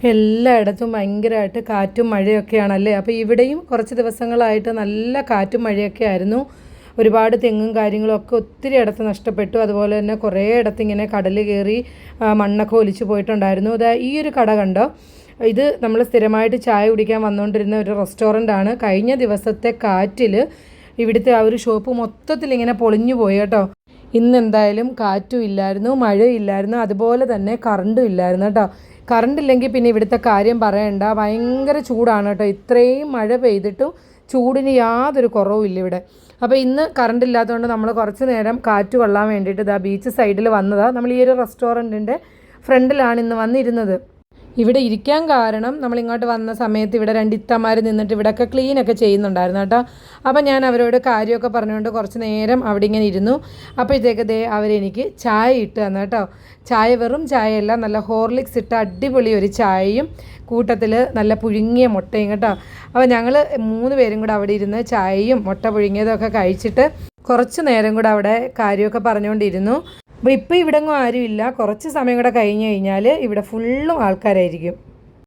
എല്ലായിടത്തും ഭയങ്കരമായിട്ട് കാറ്റും മഴയൊക്കെയാണല്ലേ. അപ്പോൾ ഇവിടെയും കുറച്ച് ദിവസങ്ങളായിട്ട് നല്ല കാറ്റും മഴയൊക്കെ ആയിരുന്നു. ഒരുപാട് തെങ്ങും കാര്യങ്ങളൊക്കെ ഒത്തിരി ഇടത്ത് നഷ്ടപ്പെട്ടു. അതുപോലെ തന്നെ കുറേ ഇടത്ത് ഇങ്ങനെ കടൽ കയറി മണ്ണൊക്കെ ഒലിച്ചു പോയിട്ടുണ്ടായിരുന്നു. ഈ ഒരു കട കണ്ടോ, ഇത് നമ്മൾ സ്ഥിരമായിട്ട് ചായ കുടിക്കാൻ വന്നുകൊണ്ടിരുന്ന ഒരു റെസ്റ്റോറൻ്റ് ആണ്. കഴിഞ്ഞ ദിവസത്തെ കാറ്റിൽ ഇവിടുത്തെ ആ ഒരു ഷോപ്പ് മൊത്തത്തിൽ ഇങ്ങനെ പൊളിഞ്ഞു പോയി കേട്ടോ. ഇന്ന് എന്തായാലും കാറ്റും ഇല്ലായിരുന്നു, മഴയില്ലായിരുന്നു, അതുപോലെ തന്നെ കറണ്ടും ഇല്ലായിരുന്നു കേട്ടോ. കറണ്ട് ഇല്ലെങ്കിൽ പിന്നെ ഇവിടുത്തെ കാര്യം പറയണ്ട, ഭയങ്കര ചൂടാണ് കേട്ടോ. ഇത്രയും മഴ പെയ്തിട്ടും ചൂടിന് യാതൊരു കുറവുമില്ല ഇവിടെ. അപ്പോൾ ഇന്ന് കറണ്ട് ഇല്ലാത്തതുകൊണ്ട് നമ്മൾ കുറച്ച് നേരം കാറ്റ് കൊള്ളാൻ വേണ്ടിയിട്ട് ബീച്ച് സൈഡിൽ വന്നതാണ്. നമ്മൾ ഈ ഒരു റെസ്റ്റോറൻറ്റിൻ്റെ ഫ്രണ്ടിലാണ് ഇന്ന് വന്നിരുന്നത്. ഇവിടെ ഇരിക്കാൻ കാരണം നമ്മളിങ്ങോട്ട് വന്ന സമയത്ത് ഇവിടെ രണ്ട് ഇത്തമാർ നിന്നിട്ട് ഇവിടെയൊക്കെ ക്ലീനൊക്കെ ചെയ്യുന്നുണ്ടായിരുന്നു കേട്ടോ. അപ്പോൾ ഞാൻ അവരോട് കാര്യമൊക്കെ പറഞ്ഞുകൊണ്ട് കുറച്ച് നേരം അവിടെ ഇങ്ങനെ ഇരുന്നു. അപ്പോഴത്തേക്ക് അവരെനിക്ക് ചായ ഇട്ട് തന്നു കേട്ടോ. ചായ വെറും ചായയല്ല, നല്ല ഹോർലിക്സ് ഇട്ട അടിപൊളി ഒരു ചായയും കൂട്ടത്തിൽ നല്ല പുഴുങ്ങിയ മുട്ടയും കേട്ടോ. അപ്പോൾ ഞങ്ങൾ 3 പേരും കൂടെ അവിടെ ഇരുന്ന് ചായയും മുട്ട പുഴുങ്ങിയതും ഒക്കെ കഴിച്ചിട്ട് കുറച്ച് നേരം കൂടെ അവിടെ കാര്യമൊക്കെ പറഞ്ഞുകൊണ്ടിരുന്നു. അപ്പോൾ ഇപ്പോൾ ഇവിടെ ഒന്നും ആരുമില്ല. കുറച്ച് സമയം കൂടെ കഴിഞ്ഞ് കഴിഞ്ഞാൽ ഇവിടെ ഫുള്ളും ആൾക്കാരായിരിക്കും.